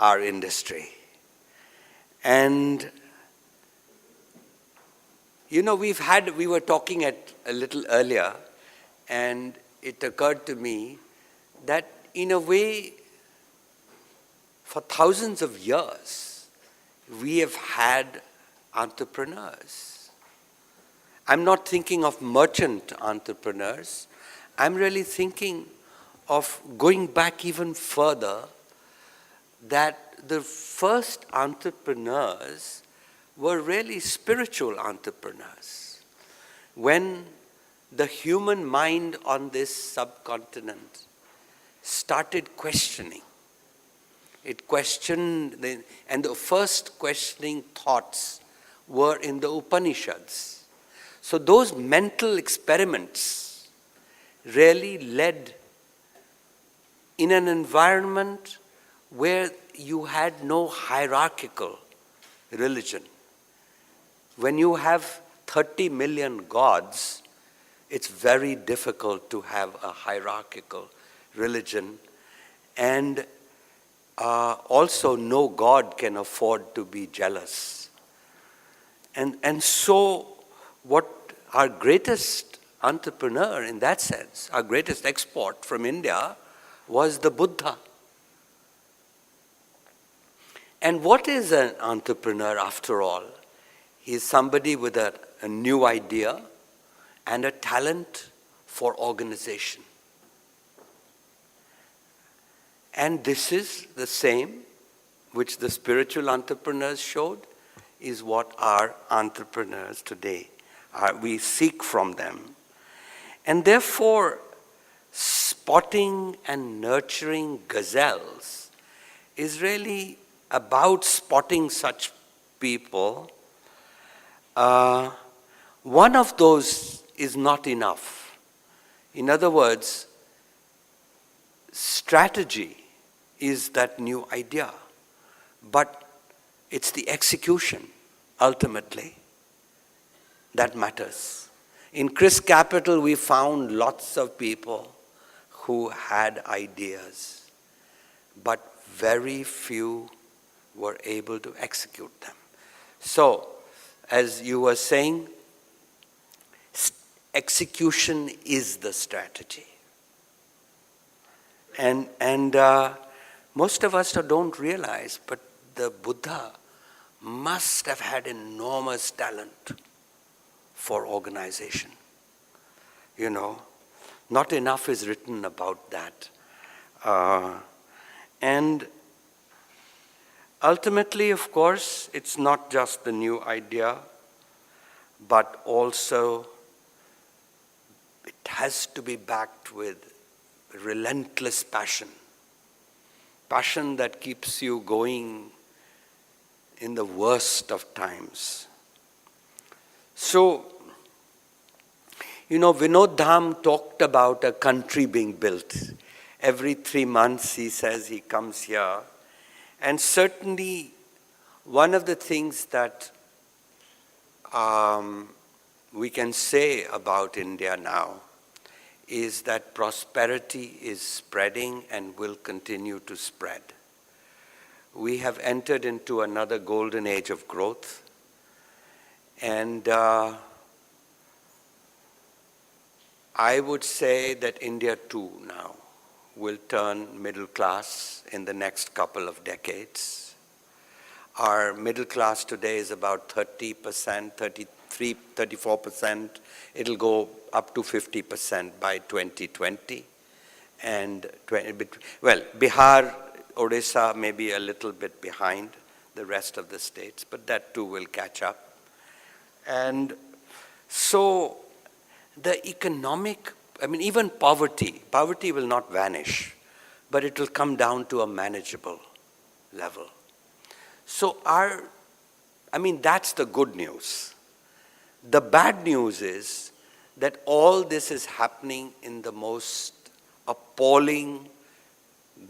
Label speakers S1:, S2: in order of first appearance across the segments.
S1: our industry. And, you know, we were talking a little earlier, and it occurred to me that in a way, for thousands of years, we have had entrepreneurs. I'm not thinking of merchant entrepreneurs. I'm really thinking of going back even further, that the first entrepreneurs were really spiritual entrepreneurs. When the human mind on this subcontinent started questioning, it questioned, and the first questioning thoughts were in the Upanishads. So those mental experiments really led in an environment where you had no hierarchical religion. When you have 30 million gods, it's very difficult to have a hierarchical religion. And also no god can afford to be jealous. And so what our greatest entrepreneur in that sense, our greatest export from India, was the Buddha. And what is an entrepreneur after all? He's somebody with a new idea and a talent for organization. And this is the same which the spiritual entrepreneurs showed, is what our entrepreneurs today are. We seek from them. And therefore, spotting and nurturing gazelles is really about spotting such people. One of those is not enough. In other words, strategy is that new idea, but it's the execution, ultimately, that matters. In Chris Capital, we found lots of people who had ideas, but very few were able to execute them. So, as you were saying, execution is the strategy. And most of us don't realize, but the Buddha must have had enormous talent for organization. You know, not enough is written about that. And ultimately, of course, it's not just the new idea, but also it has to be backed with relentless passion. Passion that keeps you going in the worst of times. So, you know, Vinod Dham talked about a country being built. Every 3 months, he says he comes here. And certainly, one of the things that we can say about India now is that prosperity is spreading and will continue to spread. We have entered into another golden age of growth. And I would say that India too now will turn middle class in the next couple of decades. Our middle class today is about 30%, 33, 34%. It'll go up to 50% by 2020. And, Bihar, Odisha may be a little bit behind the rest of the states, but that too will catch up. And so the economic, even poverty will not vanish, but it will come down to a manageable level. So that's the good news. The bad news is that all this is happening in the most appalling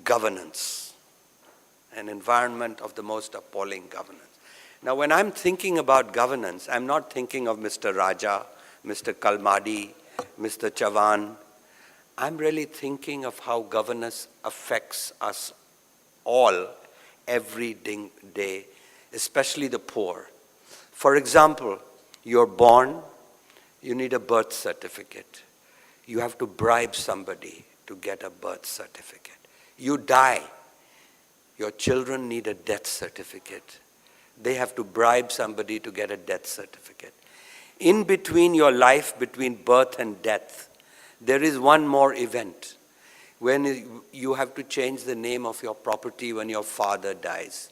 S1: governance, an environment of the most appalling governance. Now, when I'm thinking about governance, I'm not thinking of Mr. Raja, Mr. Kalmadi, Mr. Chavan. I'm really thinking of how governance affects us all every day, especially the poor. For example, you're born, you need a birth certificate. You have to bribe somebody to get a birth certificate. You die, your children need a death certificate. They have to bribe somebody to get a death certificate. In between your life, between birth and death, there is one more event when you have to change the name of your property when your father dies.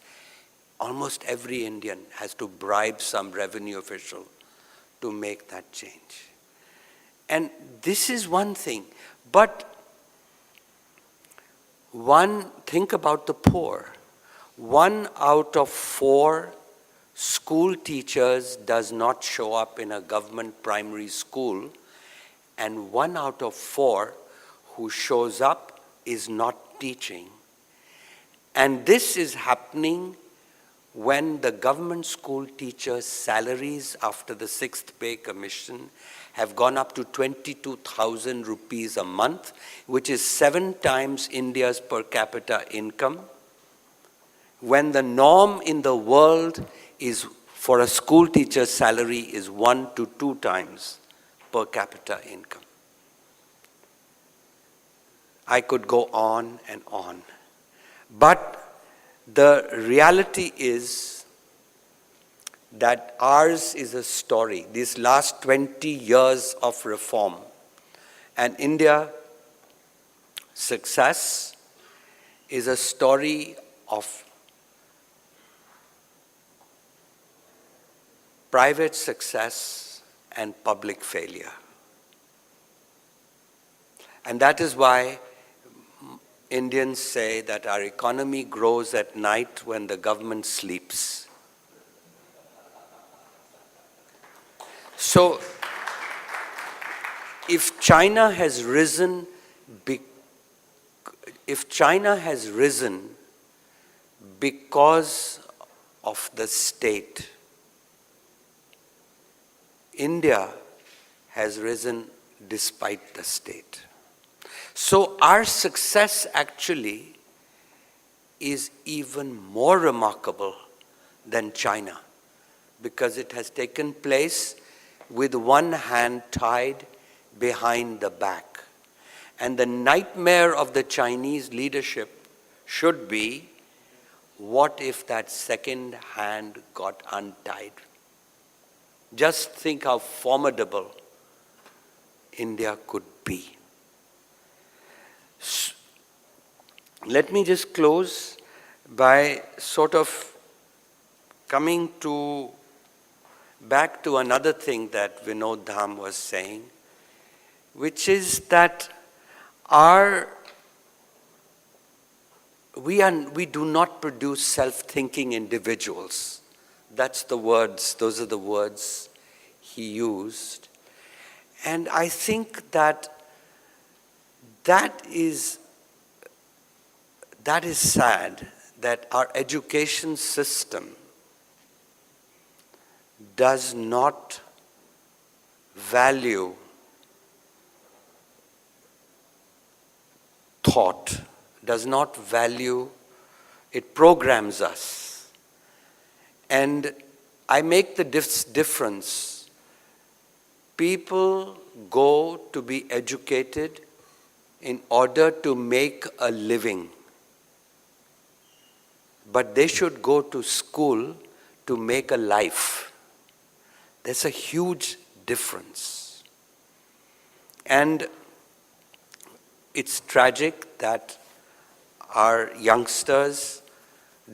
S1: Almost every Indian has to bribe some revenue official to make that change. And this is one thing, but think about the poor. 1 out of 4 school teachers does not show up in a government primary school, and 1 out of 4 who shows up is not teaching. And this is happening when the government school teachers' salaries after the 6th pay commission have gone up to 22,000 rupees a month, which is 7 times India's per capita income, when the norm in the world is for a school teacher's salary is 1 to 2 times per capita income. I could go on and on. But the reality is that ours is a story, these last 20 years of reform, and India's success is a story of private success and public failure. And that is why Indians say that our economy grows at night when the government sleeps. So, if China has risen because of the state, India has risen despite the state. So our success actually is even more remarkable than China, because it has taken place with one hand tied behind the back. And the nightmare of the Chinese leadership should be, what if that second hand got untied? Just think how formidable India could be. Let me just close by sort of coming back to another thing that Vinod Dham was saying, which is that we do not produce self-thinking individuals. Those are the words he used. And I think that is sad, that our education system does not value thought, does not value, it programs us. And I make the difference. People go to be educated in order to make a living. But they should go to school to make a life. There's a huge difference. And it's tragic that our youngsters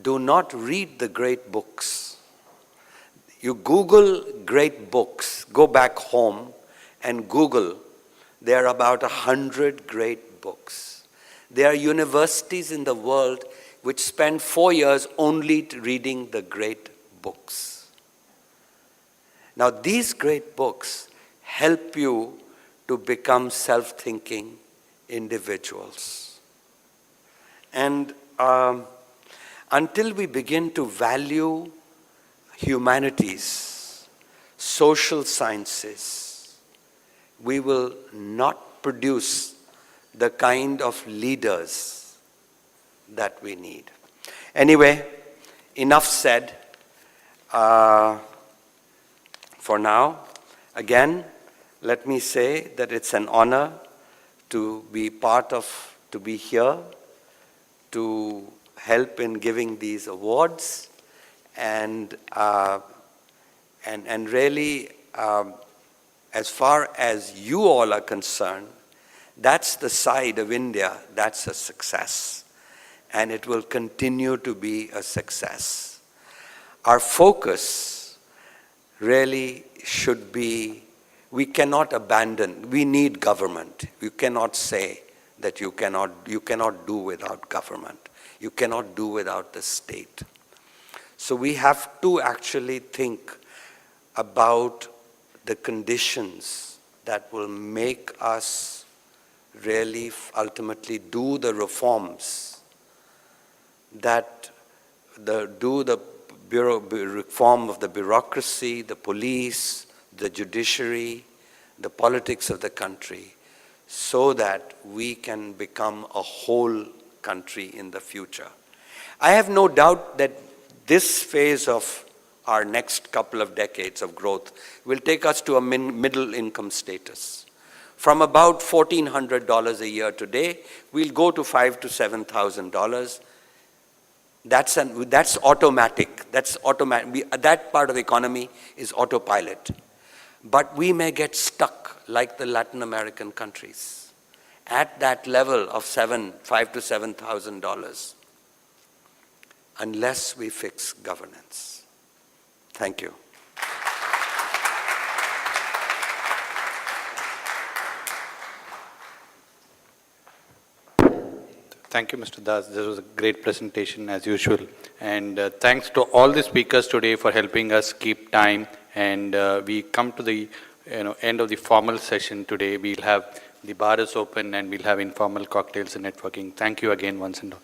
S1: do not read the great books. You Google great books, go back home and Google, there are about 100 great books. There are universities in the world which spend 4 years only reading the great books. Now these great books help you to become self-thinking individuals. And until we begin to value humanities, social sciences, we will not produce the kind of leaders that we need. Anyway, enough said for now. Again, let me say that it's an honor to be to be here, to help in giving these awards, and really, as far as you all are concerned, that's the side of India that's a success, and it will continue to be a success. Our focus really should be, we cannot abandon, we need government. You cannot say that you cannot do without government. You cannot do without the state. So we have to actually think about the conditions that will make us really ultimately do the reforms that do the reform of the bureaucracy, the police, the judiciary, the politics of the country, so that we can become a whole country in the future. I have no doubt that this phase of our next couple of decades of growth will take us to a middle income status. From about $1,400 a year today, we'll go to $5,000 to $7,000. That's automatic. That's automatic. That part of the economy is autopilot. But we may get stuck like the Latin American countries at that level of $5,000 to $7,000 unless we fix governance. Thank you.
S2: Thank you, Mr. Das. This was a great presentation as usual. And thanks to all the speakers today for helping us keep time. And we come to the end of the formal session today. We'll have the bar is open and we'll have informal cocktails and networking. Thank you again once and all.